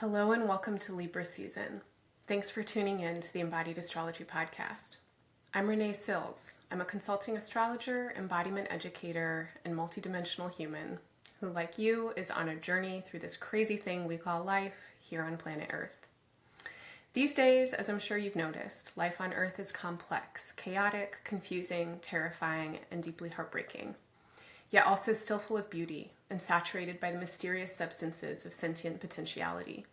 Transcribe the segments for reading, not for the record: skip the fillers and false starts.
Hello and welcome to Libra season. Thanks for tuning in to the Embodied Astrology podcast. I'm Renee Sills. I'm a consulting astrologer, embodiment educator, and multidimensional human who, like you, is on a journey through this crazy thing we call life here on planet Earth. These days, as I'm sure you've noticed, life on Earth is complex, chaotic, confusing, terrifying, and deeply heartbreaking, yet also still full of beauty and saturated by the mysterious substances of sentient potentiality.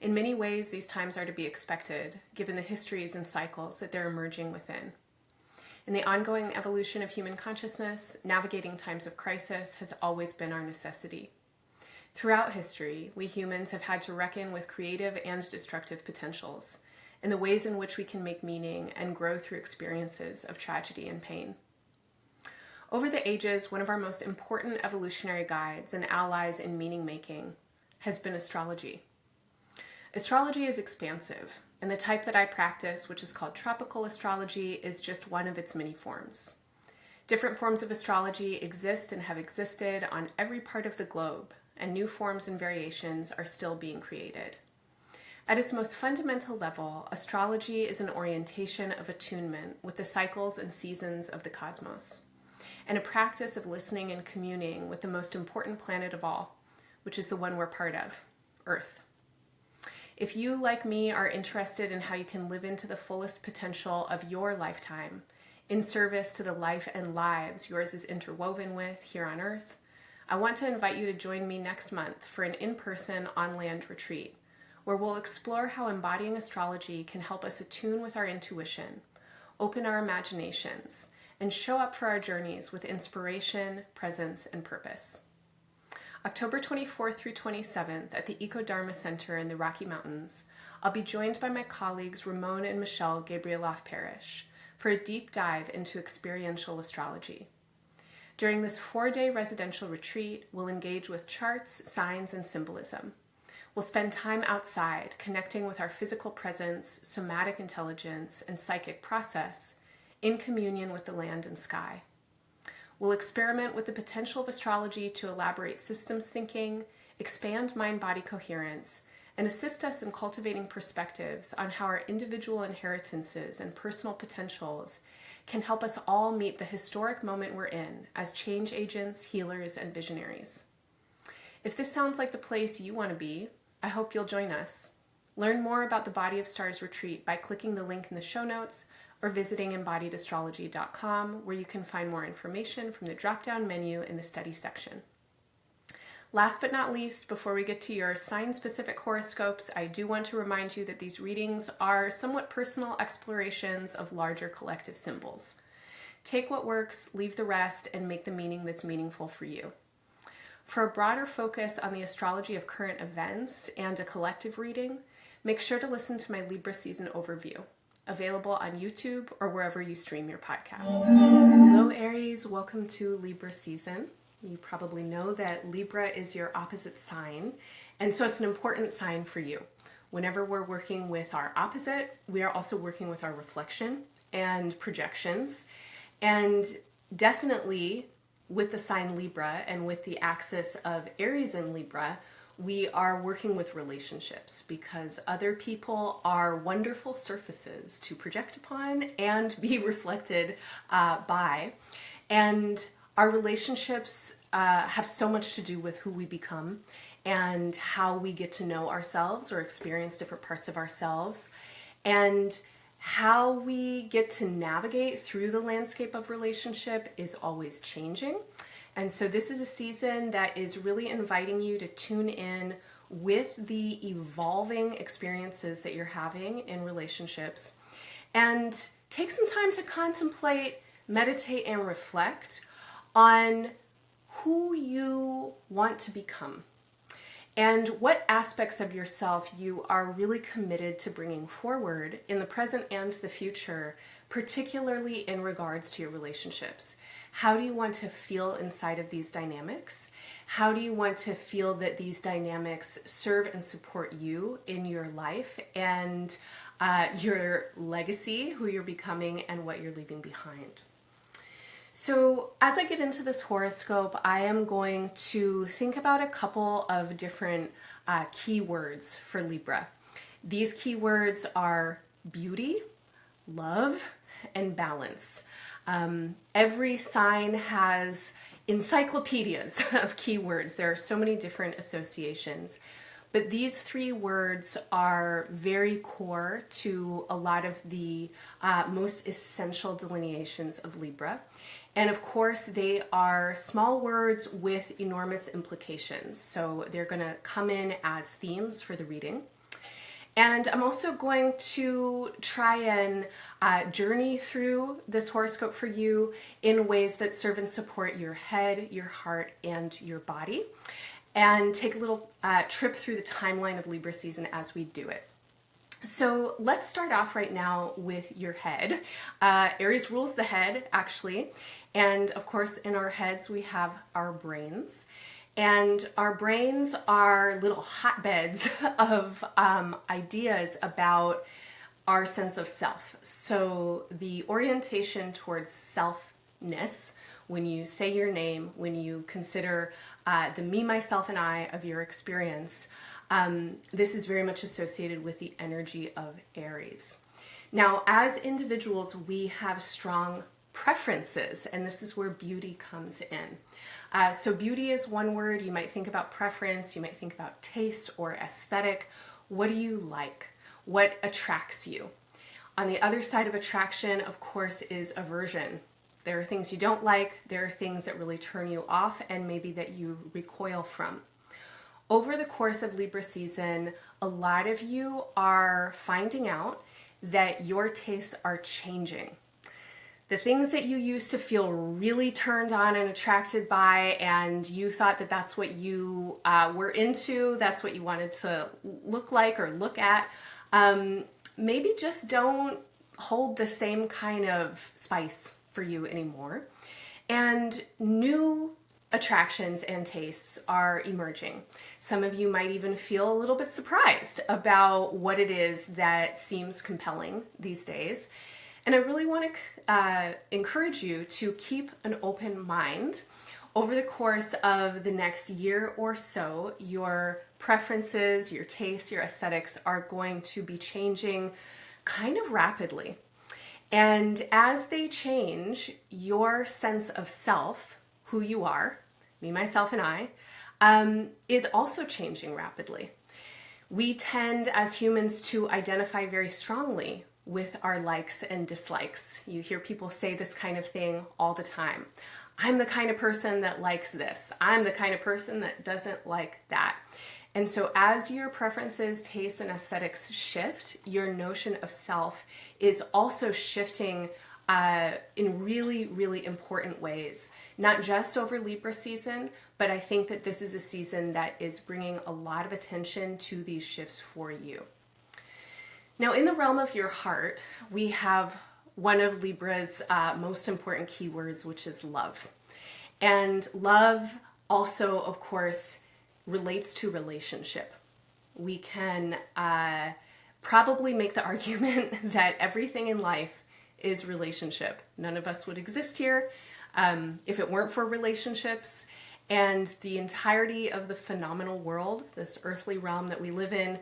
In many ways, these times are to be expected, given the histories and cycles that they're emerging within. In the ongoing evolution of human consciousness, navigating times of crisis has always been our necessity. Throughout history, we humans have had to reckon with creative and destructive potentials, and the ways in which we can make meaning and grow through experiences of tragedy and pain. Over the ages, one of our most important evolutionary guides and allies in meaning making has been astrology. Astrology is expansive, and the type that I practice, which is called tropical astrology, is just one of its many forms. Different forms of astrology exist and have existed on every part of the globe, and new forms and variations are still being created. At its most fundamental level, astrology is an orientation of attunement with the cycles and seasons of the cosmos, and a practice of listening and communing with the most important planet of all, which is the one we're part of, Earth. If you, like me, are interested in how you can live into the fullest potential of your lifetime, in service to the life and lives yours is interwoven with here on Earth, I want to invite you to join me next month for an in-person on-land retreat, where we'll explore how embodying astrology can help us attune with our intuition, open our imaginations, and show up for our journeys with inspiration, presence, and purpose. October 24th through 27th at the Eco-Dharma Center in the Rocky Mountains, I'll be joined by my colleagues Ramon and Michelle Gabrieloff-Parrish for a deep dive into experiential astrology. During this 4-day residential retreat, we'll engage with charts, signs, and symbolism. We'll spend time outside, connecting with our physical presence, somatic intelligence, and psychic process, in communion with the land and sky. We'll experiment with the potential of astrology to elaborate systems thinking, expand mind-body coherence, and assist us in cultivating perspectives on how our individual inheritances and personal potentials can help us all meet the historic moment we're in as change agents, healers, and visionaries. If this sounds like the place you want to be, I hope you'll join us. Learn more about the Body of Stars retreat by clicking the link in the show notes or visiting embodiedastrology.com, where you can find more information from the drop-down menu in the study section. Last but not least, before we get to your sign-specific horoscopes, I do want to remind you that these readings are somewhat personal explorations of larger collective symbols. Take what works, leave the rest, and make the meaning that's meaningful for you. For a broader focus on the astrology of current events and a collective reading, make sure to listen to my Libra season overview, available on YouTube or wherever you stream your podcasts. Hello Aries, welcome to Libra season. You probably know that Libra is your opposite sign, and so it's an important sign for you. Whenever we're working with our opposite, we are also working with our reflection and projections, and definitely with the sign Libra and with the axis of Aries and Libra, we are working with relationships because other people are wonderful surfaces to project upon and be reflected by. And our relationships have so much to do with who we become and how we get to know ourselves or experience different parts of ourselves, and how we get to navigate through the landscape of relationship is always changing. And so this is a season that is really inviting you to tune in with the evolving experiences that you're having in relationships and take some time to contemplate, meditate, and reflect on who you want to become and what aspects of yourself you are really committed to bringing forward in the present and the future, particularly in regards to your relationships. How do you want to feel inside of these dynamics? How do you want to feel that these dynamics serve and support you in your life and your legacy, who you're becoming, and what you're leaving behind? So as I get into this horoscope, I am going to think about a couple of different keywords for Libra. These keywords are beauty, love, and balance. Every sign has encyclopedias of keywords. There are so many different associations. But these three words are very core to a lot of the most essential delineations of Libra. And of course, they are small words with enormous implications. So they're going to come in as themes for the reading. And I'm also going to try and journey through this horoscope for you in ways that serve and support your head, your heart, and your body. And take a little trip through the timeline of Libra season as we do it. So let's start off right now with your head. Aries rules the head, actually. And of course, in our heads, we have our brains. And our brains are little hotbeds of ideas about our sense of self. So the orientation towards selfness, when you say your name, when you consider the me, myself, and I of your experience, this is very much associated with the energy of Aries. Now, as individuals, we have strong preferences, and this is where beauty comes in. So beauty is one word. You might think about preference, you might think about taste or aesthetic. What do you like? What attracts you? On the other side of attraction, of course, is aversion. There are things you don't like, there are things that really turn you off and maybe that you recoil from. Over the course of Libra season, a lot of you are finding out that your tastes are changing. The things that you used to feel really turned on and attracted by, and you thought that that's what you were into, that's what you wanted to look like or look at, maybe just don't hold the same kind of spice for you anymore. And new attractions and tastes are emerging. Some of you might even feel a little bit surprised about what it is that seems compelling these days. And I really want to encourage you to keep an open mind. Over the course of the next year or so, your preferences, your tastes, your aesthetics are going to be changing kind of rapidly. And as they change, your sense of self, who you are, me, myself, and I, is also changing rapidly. We tend as humans to identify very strongly with our likes and dislikes. You hear people say this kind of thing all the time. I'm the kind of person that likes this. I'm the kind of person that doesn't like that. And so as your preferences, tastes, and aesthetics shift, your notion of self is also shifting in really, really important ways. Not just over Libra season, but I think that this is a season that is bringing a lot of attention to these shifts for you. Now, in the realm of your heart, we have one of Libra's most important keywords, which is love. And love also, of course, relates to relationship. We can probably make the argument that everything in life is relationship. None of us would exist here if it weren't for relationships. And the entirety of the phenomenal world, this earthly realm that we live in,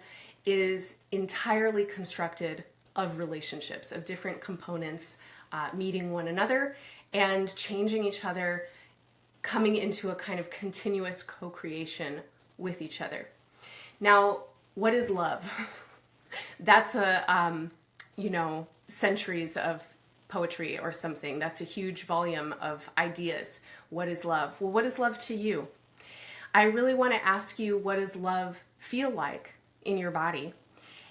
is entirely constructed of relationships, of different components meeting one another and changing each other, coming into a kind of continuous co-creation with each other. Now, what is love? That's centuries of poetry or something. That's a huge volume of ideas. What is love? Well, what is love to you? I really want to ask you, what does love feel like in your body?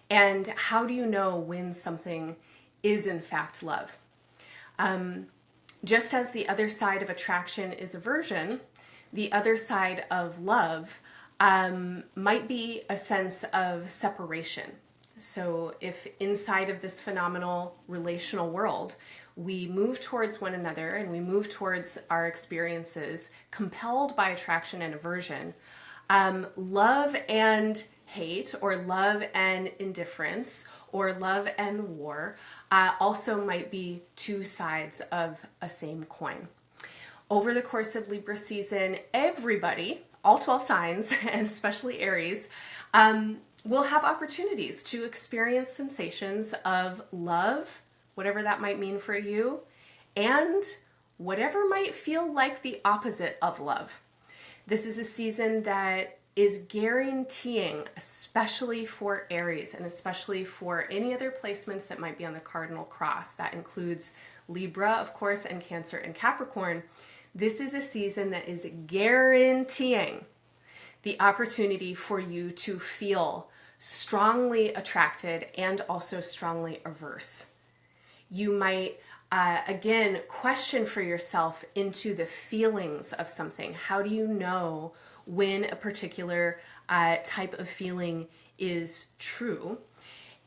And how do you know when something is in fact love? Just as the other side of attraction is aversion, the other side of love might be a sense of separation. So if inside of this phenomenal relational world, we move towards one another and we move towards our experiences compelled by attraction and aversion, love and hate, or love and indifference, or love and war also might be two sides of a same coin. Over the course of Libra season, everybody, all 12 signs, and especially Aries, We'll have opportunities to experience sensations of love, whatever that might mean for you, and whatever might feel like the opposite of love. This is a season that is guaranteeing, especially for Aries and especially for any other placements that might be on the cardinal cross. That includes Libra, of course, and Cancer and Capricorn. This is a season that is guaranteeing the opportunity for you to feel strongly attracted and also strongly averse. You might, again, question for yourself into the feelings of something. How do you know when a particular type of feeling is true?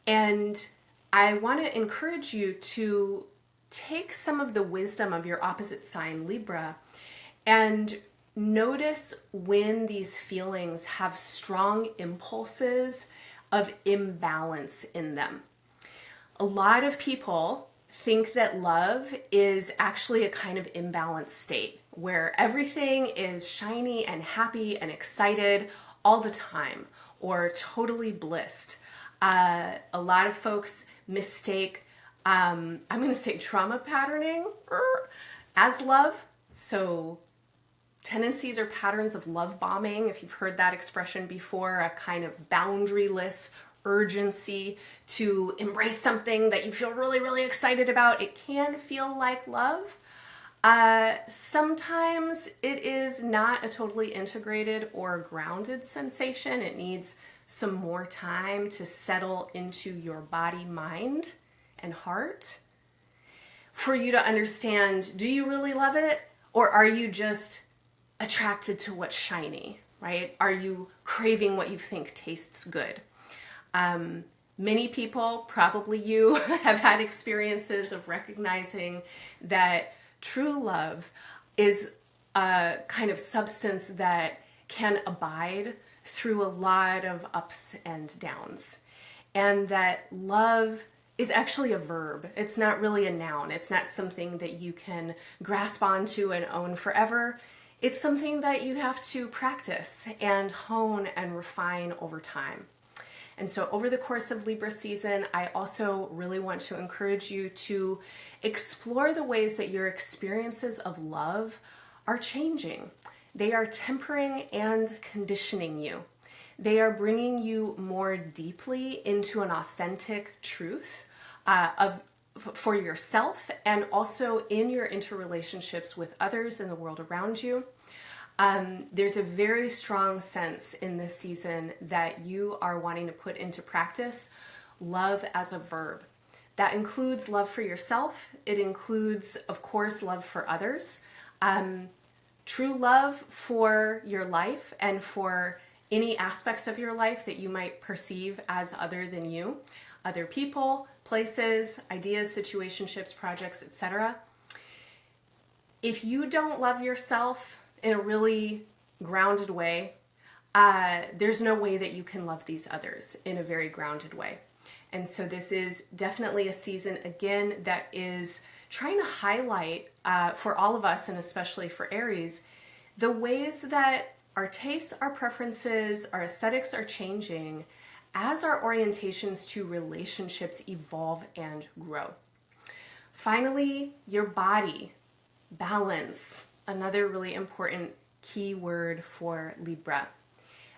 And I want to encourage you to take some of the wisdom of your opposite sign, Libra, and notice when these feelings have strong impulses of imbalance in them. A lot of people think that love is actually a kind of imbalanced state where everything is shiny and happy and excited all the time, or totally blissed. A lot of folks mistake, I'm going to say trauma patterning as love. So tendencies or patterns of love bombing, if you've heard that expression before, a kind of boundaryless urgency to embrace something that you feel really, really excited about. It can feel like love. Sometimes it is not a totally integrated or grounded sensation. It needs some more time to settle into your body, mind, and heart for you to understand, do you really love it? Or are you just attracted to what's shiny, right? Are you craving what you think tastes good? Many people, probably you, have had experiences of recognizing that true love is a kind of substance that can abide through a lot of ups and downs. And that love is actually a verb. It's not really a noun. It's not something that you can grasp onto and own forever. It's something that you have to practice and hone and refine over time. And so over the course of Libra season, I also really want to encourage you to explore the ways that your experiences of love are changing. They are tempering and conditioning you. They are bringing you more deeply into an authentic truth for yourself and also in your interrelationships with others in the world around you. There's a very strong sense in this season that you are wanting to put into practice love as a verb. That includes love for yourself. It includes, of course, love for others. True love for your life and for any aspects of your life that you might perceive as other than you, other people, places, ideas, situationships, projects, etc. If you don't love yourself in a really grounded way, there's no way that you can love these others in a very grounded way. And so this is definitely a season, again, that is trying to highlight for all of us, and especially for Aries, the ways that our tastes, our preferences, our aesthetics are changing as our orientations to relationships evolve and grow. Finally, your body, balance, another really important key word for Libra.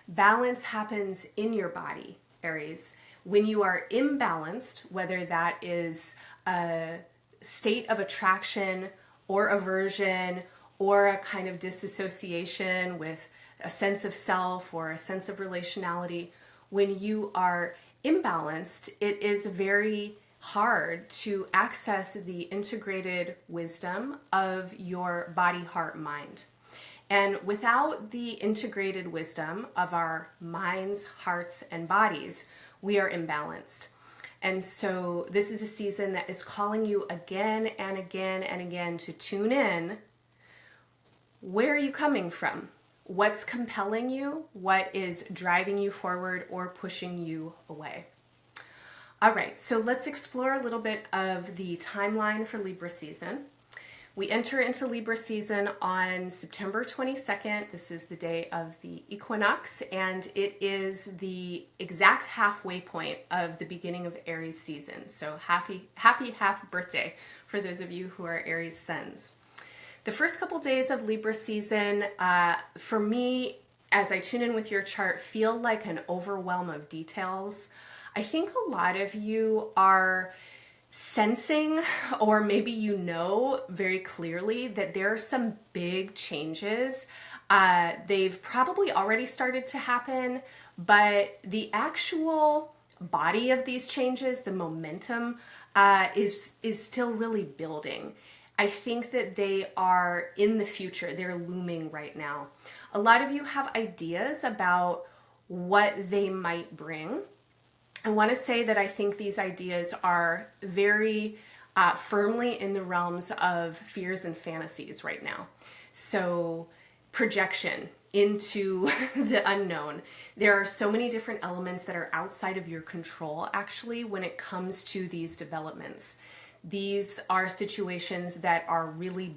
Balance happens in your body, Aries. When you are imbalanced, whether that is a state of attraction or aversion or a kind of disassociation with a sense of self or a sense of relationality, when you are imbalanced, it is very hard to access the integrated wisdom of your body, heart, mind. And without the integrated wisdom of our minds, hearts, and bodies, we are imbalanced. And so this is a season that is calling you again and again and again to tune in. Where are you coming from? What's compelling you? What is driving you forward or pushing you away? All right, so let's explore a little bit of the timeline for Libra season. We enter into Libra season on September 22nd. This is the day of the equinox, and it is the exact halfway point of the beginning of Aries season. So happy half birthday for those of you who are Aries suns. The first couple days of Libra season, for me, as I tune in with your chart, feel like an overwhelm of details. I think a lot of you are sensing, or maybe you know very clearly, that there are some big changes. They've probably already started to happen, but the actual body of these changes, the momentum, is still really building. I think that they are in the future. They're looming right now. A lot of you have ideas about what they might bring. I want to say that I think these ideas are very firmly in the realms of fears and fantasies right now. So projection into the unknown. There are so many different elements that are outside of your control, actually, when it comes to these developments. These are situations that are really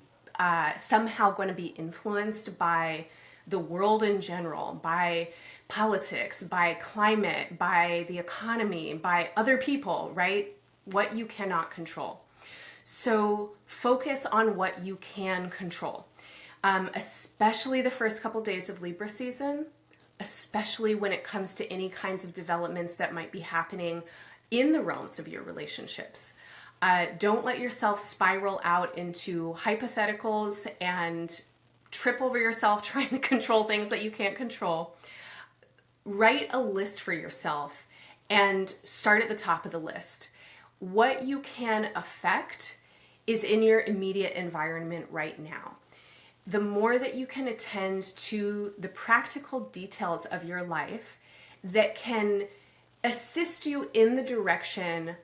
somehow going to be influenced by the world in general, by politics, by climate, by the economy, by other people, right? What you cannot control. So focus on what you can control, especially the first couple days of Libra season, especially when it comes to any kinds of developments that might be happening in the realms of your relationships. Don't let yourself spiral out into hypotheticals and trip over yourself trying to control things that you can't control. Write a list for yourself and start at the top of the list. What you can affect is in your immediate environment right now. The more that you can attend to the practical details of your life that can assist you in the direction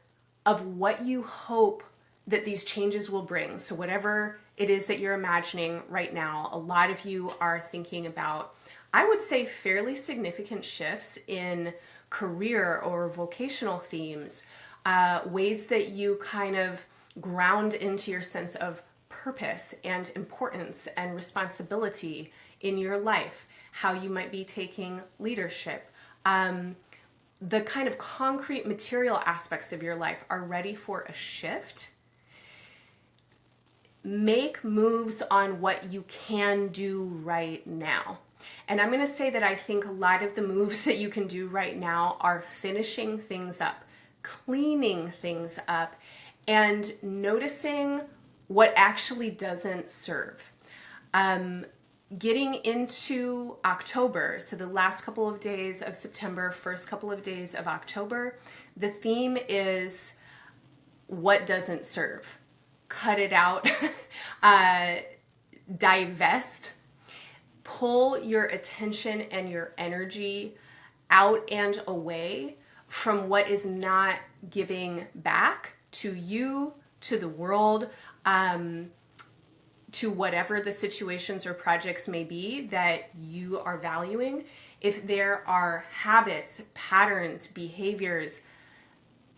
of what you hope that these changes will bring. So whatever it is that you're imagining right now, a lot of you are thinking about, I would say, fairly significant shifts in career or vocational themes, ways that you kind of ground into your sense of purpose and importance and responsibility in your life, how you might be taking leadership. The kind of concrete material aspects of your life are ready for a shift. Make moves on what you can do right now. And I'm going to say that I think a lot of the moves that you can do right now are finishing things up, cleaning things up, and noticing what actually doesn't serve. Getting into October, so the last couple of days of September, first couple of days of October, the theme is what doesn't serve. Cut it out, divest, pull your attention and your energy out and away from what is not giving back to you, to the world, to whatever the situations or projects may be that you are valuing. If there are habits, patterns, behaviors,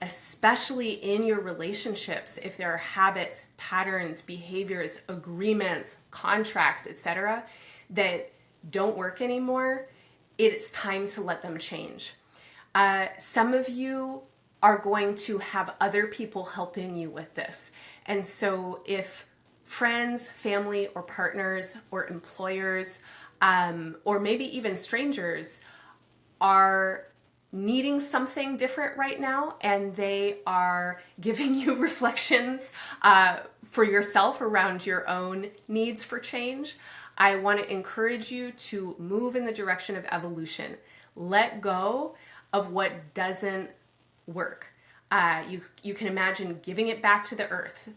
especially in your relationships, if there are habits, patterns, behaviors, agreements, contracts, etc., that don't work anymore, it is time to let them change. Some of you are going to have other people helping you with this. And so if friends, family, or partners, or employers, or maybe even strangers are needing something different right now, and they are giving you reflections for yourself around your own needs for change, I want to encourage you to move in the direction of evolution. Let go of what doesn't work. You can imagine giving it back to the earth.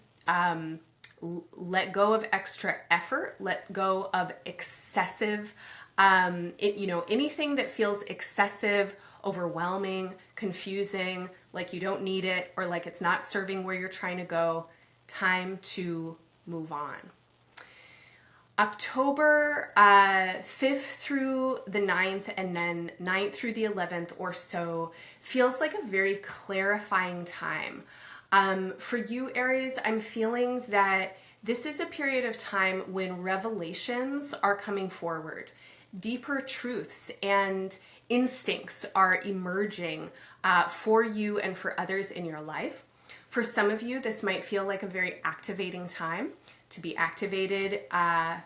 Let go of extra effort. Let go of excessive, anything that feels excessive, overwhelming, confusing, like you don't need it, or like it's not serving where you're trying to go. Time to move on. October 5th through the 9th, and then 9th through the 11th or so, feels like a very clarifying time. For you, Aries, I'm feeling that This is a period of time when revelations are coming forward. Deeper truths and instincts are emerging for you and for others in your life. For some of you, this might feel like a very activating time. To be activated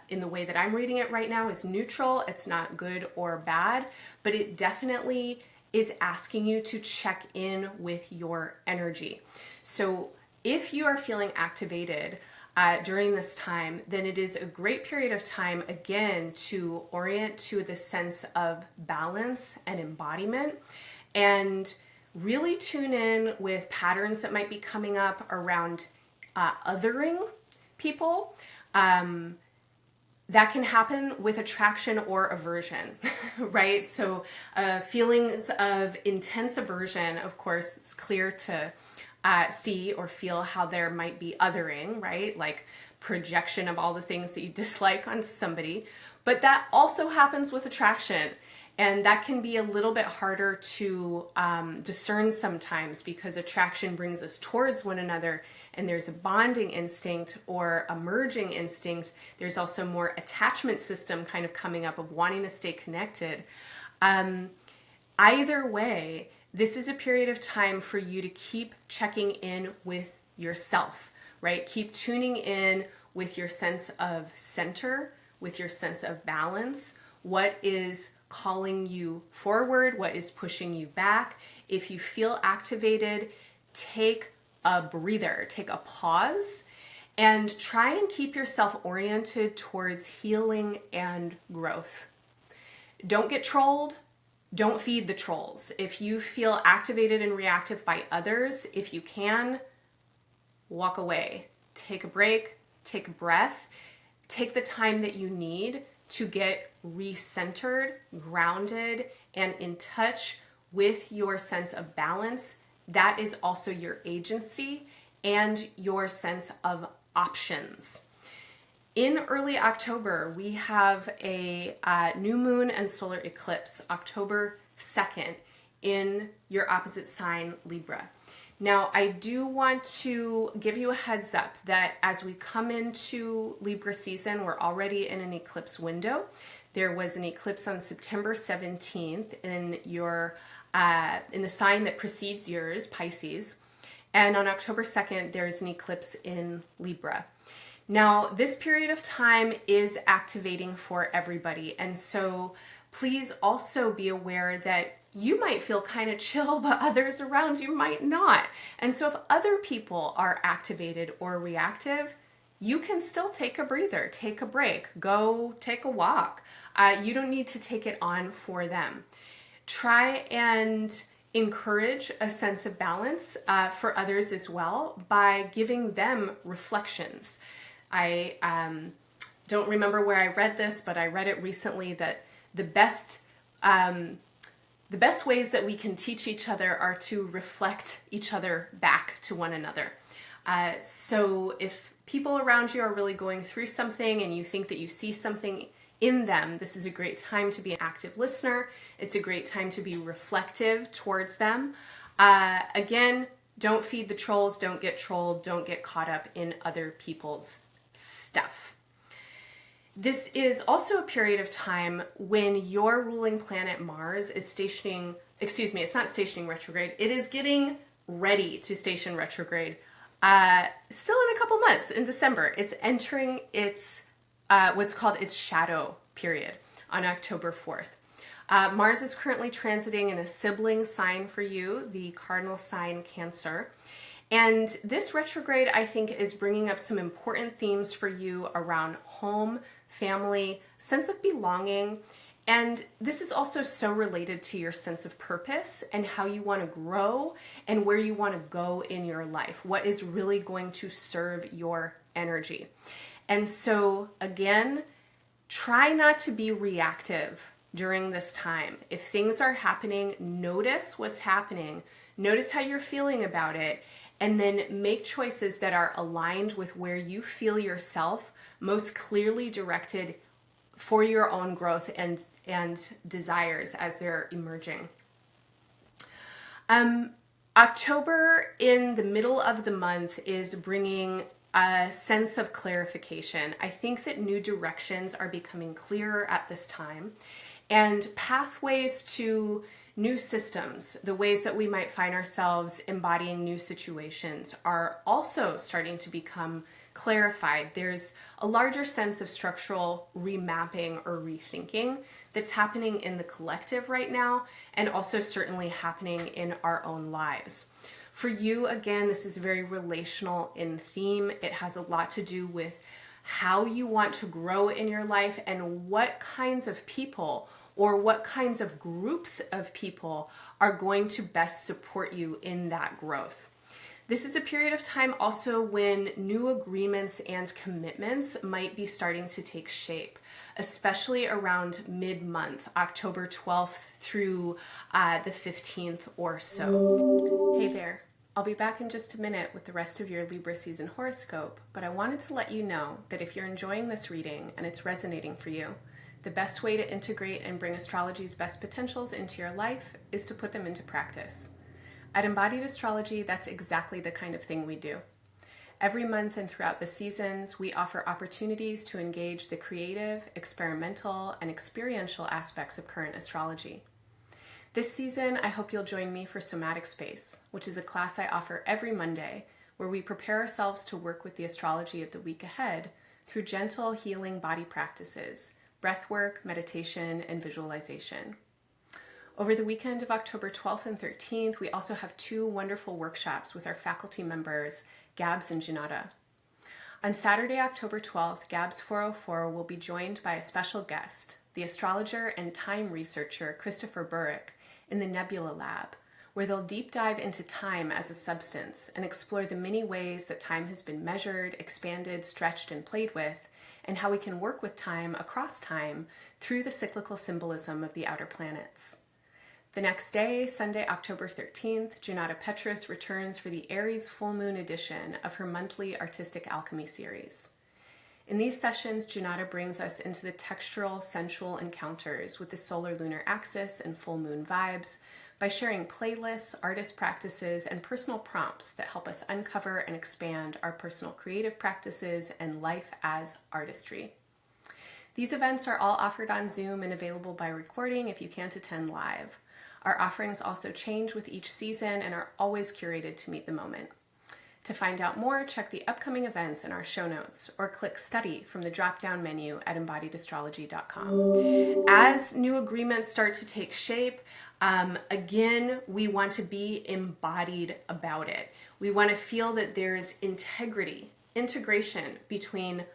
in the way that I'm reading it right now is neutral. It's not good or bad, but it definitely is asking you to check in with your energy. So if you are feeling activated during this time, then it is a great period of time, again, to orient to the sense of balance and embodiment, and really tune in with patterns that might be coming up around othering people. That can happen with attraction or aversion, right? So feelings of intense aversion, of course, it's clear to see or feel how there might be othering, right? Like projection of all the things that you dislike onto somebody. But that also happens with attraction. And that can be a little bit harder to discern sometimes, because attraction brings us towards one another, and there's a bonding instinct or a merging instinct. There's also more attachment system kind of coming up of wanting to stay connected. Either way, this is a period of time for you to keep checking in with yourself, right? Keep tuning in with your sense of center, with your sense of balance. What is calling you forward? What is pushing you back? If you feel activated, take a breather, take a pause, and try and keep yourself oriented towards healing and growth. Don't get trolled. Don't feed the trolls. If you feel activated and reactive by others, if you can, walk away. Take a break, take a breath, take the time that you need to get recentered, grounded, and in touch with your sense of balance. That is also your agency and your sense of options. In early October, we have a new moon and solar eclipse, October 2nd, in your opposite sign, Libra. Now, I do want to give you a heads up that as we come into Libra season, we're already in an eclipse window. There was an eclipse on September 17th in your in the sign that precedes yours, Pisces. And on October 2nd, there's an eclipse in Libra. Now, this period of time is activating for everybody. And so please also be aware that you might feel kind of chill, but others around you might not. And so if other people are activated or reactive, you can still take a breather, take a break, go take a walk. You don't need to take it on for them. Try and encourage a sense of balance for others as well by giving them reflections. I don't remember where I read this, but I read it recently that the best ways that we can teach each other are to reflect each other back to one another. So if people around you are really going through something and you think that you see something in them, this is a great time to be an active listener. It's a great time to be reflective towards them. Again, don't feed the trolls, don't get trolled, don't get caught up in other people's stuff. This is also a period of time when your ruling planet Mars is stationing, it's not stationing retrograde, it is getting ready to station retrograde. Still in a couple months, in December. It's entering its what's called its shadow period on October 4th. Mars is currently transiting in a sibling sign for you, the cardinal sign Cancer. And this retrograde, I think, is bringing up some important themes for you around home, family, sense of belonging. And this is also so related to your sense of purpose and how you want to grow and where you want to go in your life. What is really going to serve your energy. And so, again, try not to be reactive during this time. If things are happening, notice what's happening. Notice how you're feeling about it. And then make choices that are aligned with where you feel yourself most clearly directed for your own growth and desires as they're emerging. October in the middle of the month is bringing a sense of clarification. I think that new directions are becoming clearer at this time, and pathways to new systems, the ways that we might find ourselves embodying new situations, are also starting to become clarified. There's a larger sense of structural remapping or rethinking that's happening in the collective right now, and also certainly happening in our own lives. For you, again, this is very relational in theme. It has a lot to do with how you want to grow in your life and what kinds of people or what kinds of groups of people are going to best support you in that growth. This is a period of time also when new agreements and commitments might be starting to take shape, especially around mid-month, October 12th through the 15th or so. Hey there. I'll be back in just a minute with the rest of your Libra season horoscope, but I wanted to let you know that if you're enjoying this reading and it's resonating for you, the best way to integrate and bring astrology's best potentials into your life is to put them into practice. At Embodied Astrology, that's exactly the kind of thing we do. Every month and throughout the seasons, we offer opportunities to engage the creative, experimental, and experiential aspects of current astrology. This season, I hope you'll join me for Somatic Space, which is a class I offer every Monday, where we prepare ourselves to work with the astrology of the week ahead through gentle, healing body practices, breathwork, meditation, and visualization. Over the weekend of October 12th and 13th, we also have 2 wonderful workshops with our faculty members, Gabs and Junata. On Saturday, October 12th, Gabs 404 will be joined by a special guest, the astrologer and time researcher Christopher Burrick, in the Nebula Lab, where they'll deep dive into time as a substance and explore the many ways that time has been measured, expanded, stretched, and played with, and how we can work with time across time through the cyclical symbolism of the outer planets. The next day, Sunday, October 13th, Junata Petrus returns for the Aries full moon edition of her monthly Artistic Alchemy series. In these sessions, Junata brings us into the textural, sensual encounters with the solar-lunar axis and full moon vibes by sharing playlists, artist practices, and personal prompts that help us uncover and expand our personal creative practices and life as artistry. These events are all offered on Zoom and available by recording if you can't attend live. Our offerings also change with each season and are always curated to meet the moment. To find out more, check the upcoming events in our show notes or click Study from the drop-down menu at embodiedastrology.com. As new agreements start to take shape, again, we want to be embodied about it. We want to feel that there's integration between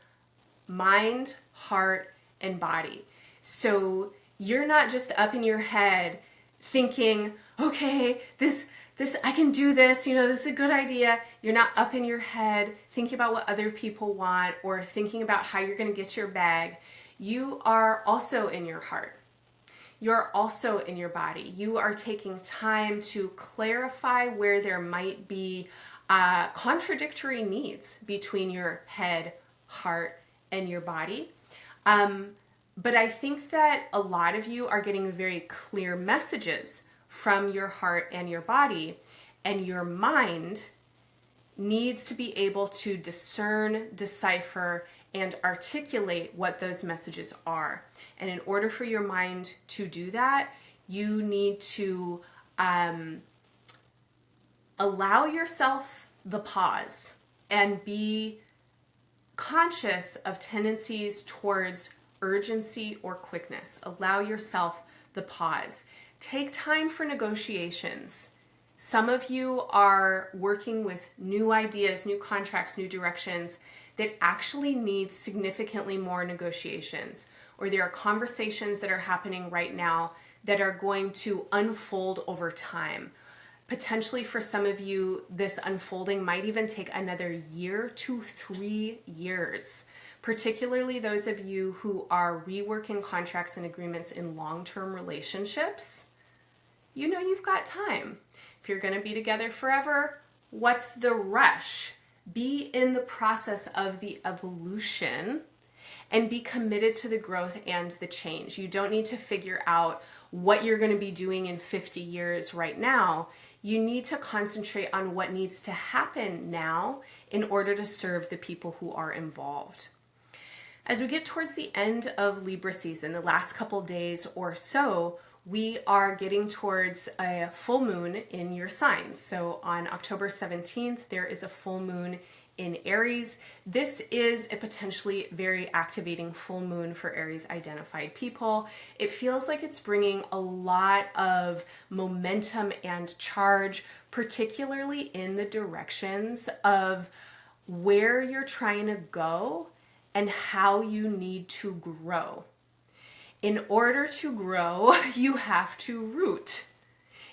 mind, heart, and body. So you're not just up in your head thinking, okay, this I can do this, this is a good idea. You're not up in your head thinking about what other people want or thinking about how you're going to get your bag. You are also in your heart. You're also in your body. You are taking time to clarify where there might be contradictory needs between your head, heart, and your body. But I think that a lot of you are getting very clear messages from your heart and your body, and your mind needs to be able to discern, decipher, and articulate what those messages are. And in order for your mind to do that, you need to allow yourself the pause and be conscious of tendencies towards urgency or quickness. Allow yourself the pause. Take time for negotiations. Some of you are working with new ideas, new contracts, new directions that actually need significantly more negotiations. Or there are conversations that are happening right now that are going to unfold over time. Potentially for some of you, this unfolding might even take another year to 3 years. Particularly those of you who are reworking contracts and agreements in long-term relationships, you've got time. If you're going to be together forever, what's the rush? Be in the process of the evolution and be committed to the growth and the change. You don't need to figure out what you're going to be doing in 50 years right now. You need to concentrate on what needs to happen now in order to serve the people who are involved. As we get towards the end of Libra season, the last couple days or so, we are getting towards a full moon in your sign. So on October 17th, there is a full moon in Aries. This is a potentially very activating full moon for Aries identified people. It feels like it's bringing a lot of momentum and charge, particularly in the directions of where you're trying to go and how you need to grow. In order to grow, you have to root.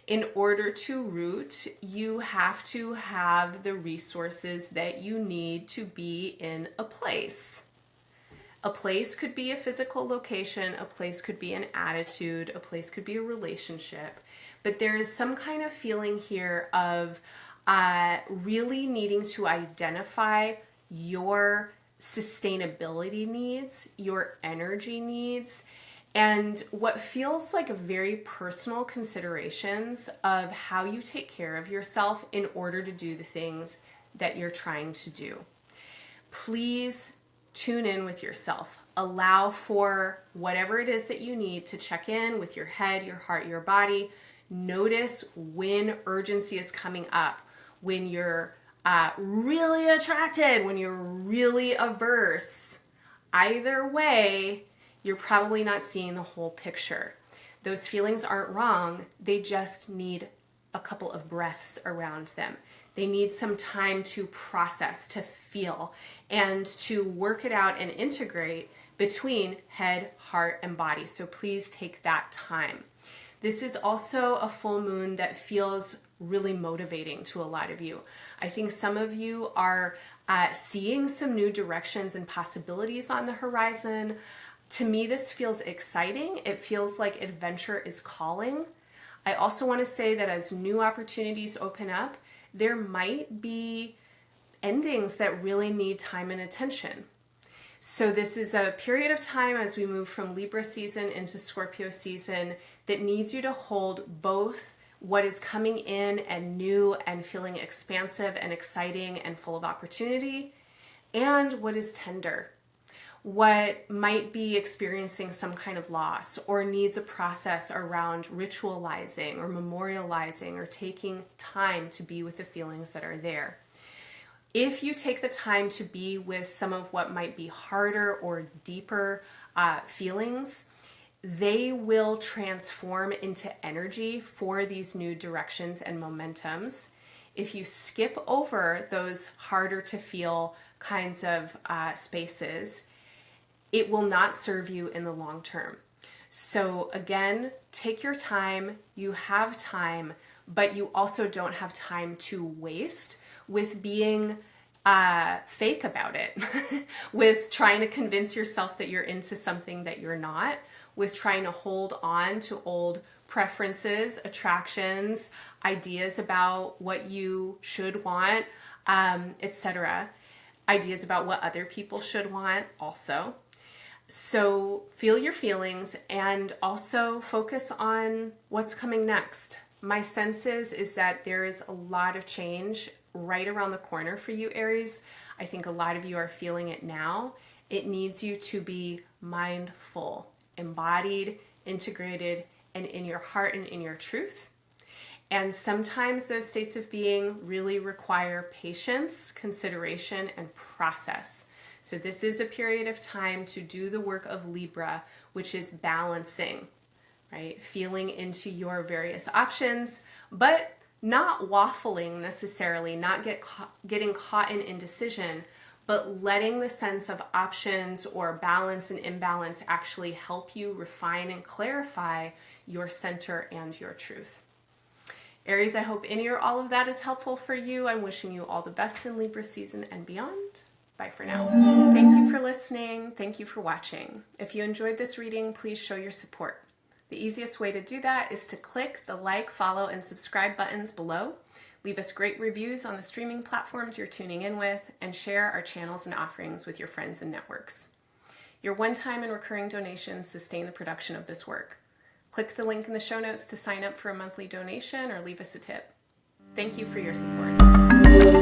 In order to root, you have to have the resources that you need to be in a place. A place could be a physical location, a place could be an attitude, a place could be a relationship, but there is some kind of feeling here of really needing to identify your sustainability needs, your energy needs, and what feels like very personal considerations of how you take care of yourself in order to do the things that you're trying to do. Please tune in with yourself. Allow for whatever it is that you need to check in with your head, your heart, your body. Notice when urgency is coming up, when you're really attracted, when you're really averse. Either way, you're probably not seeing the whole picture. Those feelings aren't wrong. They just need a couple of breaths around them. They need some time to process, to feel, and to work it out and integrate between head, heart, and body. So please take that time. This is also a full moon that feels really motivating to a lot of you. I think some of you are seeing some new directions and possibilities on the horizon. To me, this feels exciting. It feels like adventure is calling. I also want to say that as new opportunities open up, there might be endings that really need time and attention. So this is a period of time as we move from Libra season into Scorpio season that needs you to hold both what is coming in and new and feeling expansive and exciting and full of opportunity, and what is tender, what might be experiencing some kind of loss or needs a process around ritualizing or memorializing or taking time to be with the feelings that are there. If you take the time to be with some of what might be harder or deeper feelings, they will transform into energy for these new directions and momentums. If you skip over those harder to feel kinds of spaces, it will not serve you in the long term. So again, take your time. You have time, but you also don't have time to waste with being fake about it, with trying to convince yourself that you're into something that you're not, with trying to hold on to old preferences, attractions, ideas about what you should want, etc. Ideas about what other people should want also. So feel your feelings and also focus on what's coming next. My sense is that there is a lot of change right around the corner for you, Aries. I think a lot of you are feeling it now. It needs you to be mindful, embodied, integrated, and in your heart and in your truth. And sometimes those states of being really require patience, consideration, and process. So this is a period of time to do the work of Libra, which is balancing, right? Feeling into your various options, but not waffling necessarily, not getting caught in indecision, but letting the sense of options or balance and imbalance actually help you refine and clarify your center and your truth. Aries, I hope any or all of that is helpful for you. I'm wishing you all the best in Libra season and beyond. Bye for now. Thank you for listening. Thank you for watching. If you enjoyed this reading, please show your support. The easiest way to do that is to click the like, follow, and subscribe buttons below. Leave us great reviews on the streaming platforms you're tuning in with, and share our channels and offerings with your friends and networks. Your one-time and recurring donations sustain the production of this work. Click the link in the show notes to sign up for a monthly donation or leave us a tip. Thank you for your support.